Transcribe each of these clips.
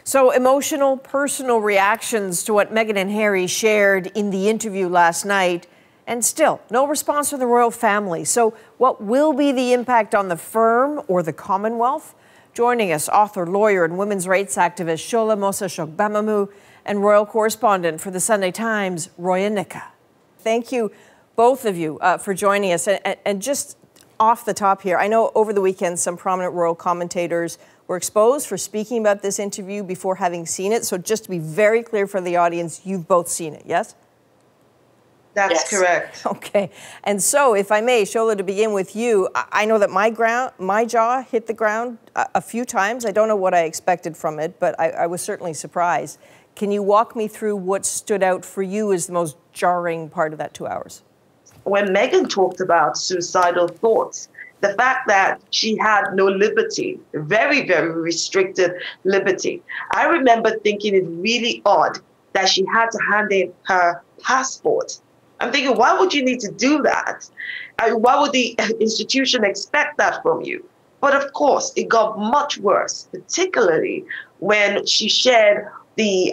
So emotional, personal reactions to what Meghan and Harry shared in the interview last night, and still no response from the royal family. So what will be the impact on the firm or the Commonwealth? Joining us, author, lawyer, and women's rights activist Shola Mos-Shogbamimu and royal correspondent for the Sunday Times, Roya Nikkhah. Thank you, both of you, for joining us. And just off the top here, I know over the weekend some prominent royal commentators were exposed for speaking about this interview before having seen it. So just to be very clear for the audience, you've both seen it, yes? That's correct. Okay. And so, if I may, Shola, to begin with you, I know that my jaw hit the ground a few times. I don't know what I expected from it, but I was certainly surprised. Can you walk me through what stood out for you as the most jarring part of that 2 hours? When Meghan talked about suicidal thoughts, the fact that she had no liberty, very, very restricted liberty. I remember thinking it really odd that she had to hand in her passport. I'm thinking, why would you need to do that? Why would the institution expect that from you? But of course, it got much worse, particularly when she shared the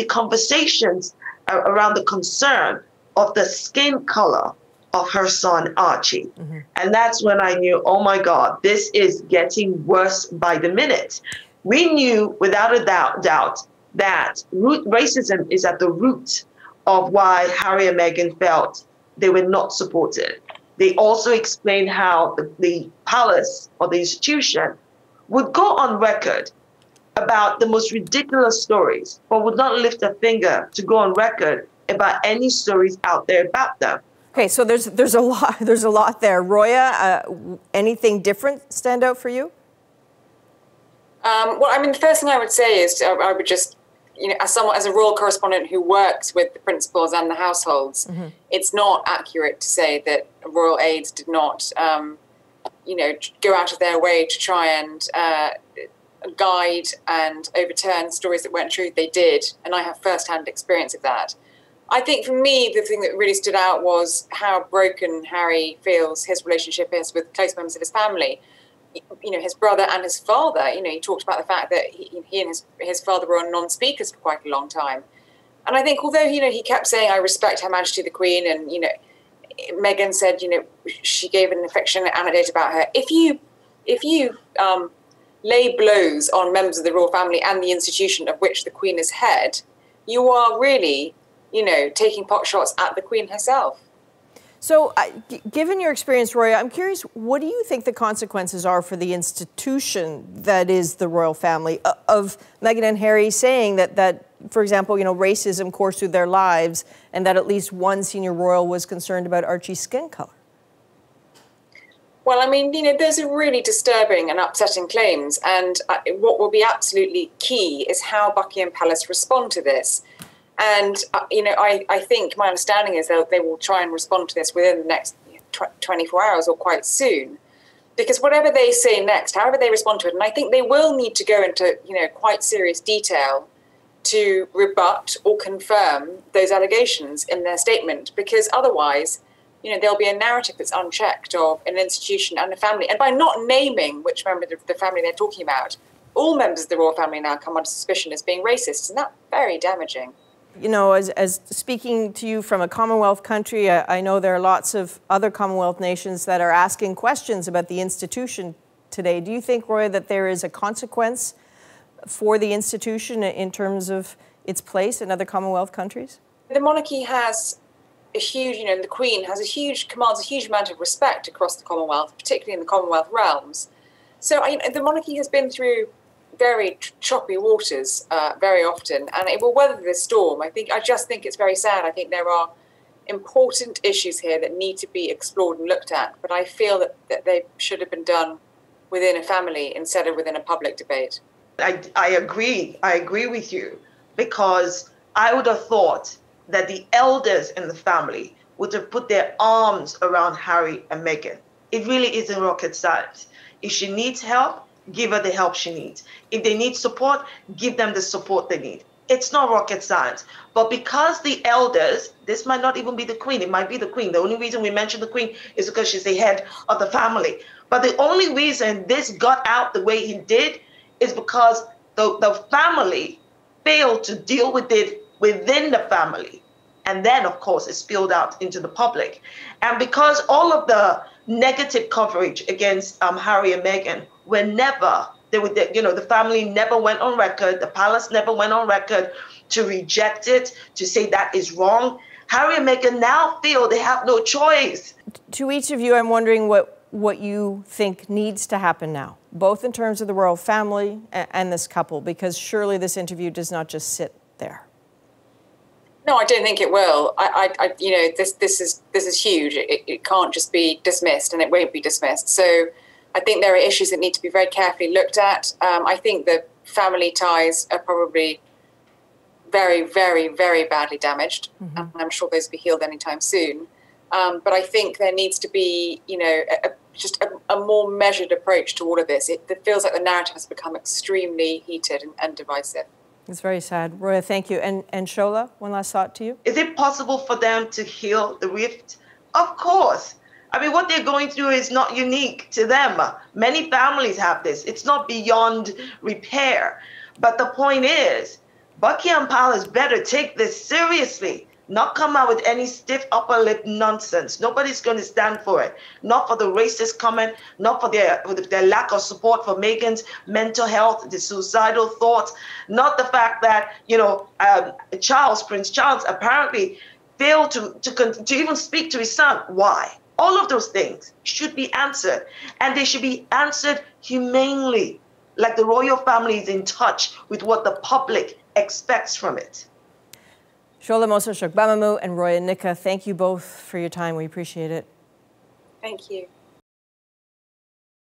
conversations around the concern of the skin color of her son, Archie. Mm-hmm. And that's when I knew, oh my God, this is getting worse by the minute. We knew without a doubt that racism is at the root of why Harry and Meghan felt they were not supported. They also explained how the palace or the institution would go on record about the most ridiculous stories, but would not lift a finger to go on record about any stories out there about them. Okay, so there's a lot there. Roya, anything different stand out for you? Well, I mean, the first thing I would say is I would just, as a royal correspondent who works with the principals and the households, mm-hmm. It's not accurate to say that royal aides did not, go out of their way to try and guide and overturn stories that weren't true. They did, and I have first-hand experience of that. I think for me, the thing that really stood out was how broken Harry feels his relationship is with close members of his family. His brother and his father. He talked about the fact that he and his father were on non-speakers for quite a long time. And I think although, he kept saying, I respect Her Majesty the Queen, and, Meghan said, she gave an affectionate anecdote about her. If you lay blows on members of the royal family and the institution of which the Queen is head, you are really taking pot shots at the Queen herself. So, given your experience, Roya, I'm curious, what do you think the consequences are for the institution that is the royal family of Meghan and Harry saying that for example, racism coursed through their lives and that at least one senior royal was concerned about Archie's skin color? Well, I mean, those are really disturbing and upsetting claims. And what will be absolutely key is how Buckingham Palace respond to this. And, I think my understanding is that they will try and respond to this within the next 24 hours or quite soon. Because whatever they say next, however they respond to it, and I think they will need to go into, quite serious detail to rebut or confirm those allegations in their statement. Because otherwise, there'll be a narrative that's unchecked of an institution and a family. And by not naming which member of the family they're talking about, all members of the royal family now come under suspicion as being racist. And that's very damaging. As speaking to you from a Commonwealth country, I know there are lots of other Commonwealth nations that are asking questions about the institution today. Do you think, Roya, that there is a consequence for the institution in terms of its place in other Commonwealth countries? The monarchy has a huge, the Queen commands a huge amount of respect across the Commonwealth, particularly in the Commonwealth realms. So the monarchy has been through very choppy waters very often, and it will weather this storm. I just think it's very sad. I think there are important issues here that need to be explored and looked at, but I feel that they should have been done within a family instead of within a public debate. I agree with you, because I would have thought that the elders in the family would have put their arms around Harry and Meghan. It really isn't rocket science. If she needs help, give her the help she needs. If they need support, give them the support they need. It's not rocket science. But because the elders, this might not even be the Queen, it might be the Queen. The only reason we mention the Queen is because she's the head of the family. But the only reason this got out the way it did is because the family failed to deal with it within the family. And then, of course, it spilled out into the public. And because all of the negative coverage against Harry and Meghan were never, the family never went on record, the palace never went on record to reject it, to say that is wrong. Harry and Meghan now feel they have no choice. To each of you, I'm wondering what you think needs to happen now, both in terms of the royal family and this couple, because surely this interview does not just sit there. No, I don't think it will. This is huge. It can't just be dismissed, and it won't be dismissed. So I think there are issues that need to be very carefully looked at. I think the family ties are probably very, very, very badly damaged. Mm-hmm. And I'm sure those will be healed anytime soon. But I think there needs to be, just a more measured approach to all of this. It feels like the narrative has become extremely heated and divisive. It's very sad. Roya, thank you. And Shola, one last thought to you. Is it possible for them to heal the rift? Of course. I mean, what they're going through is not unique to them. Many families have this. It's not beyond repair. But the point is, Buckingham Palace better take this seriously, not come out with any stiff upper lip nonsense. Nobody's going to stand for it. Not for the racist comment, not for their lack of support for Meghan's mental health, the suicidal thoughts, not the fact that, Prince Charles apparently failed to even speak to his son. Why? All of those things should be answered, and they should be answered humanely, like the royal family is in touch with what the public expects from it. Shola Mos-Shogbamimu and Roya Nikkhah, thank you both for your time. We appreciate it. Thank you.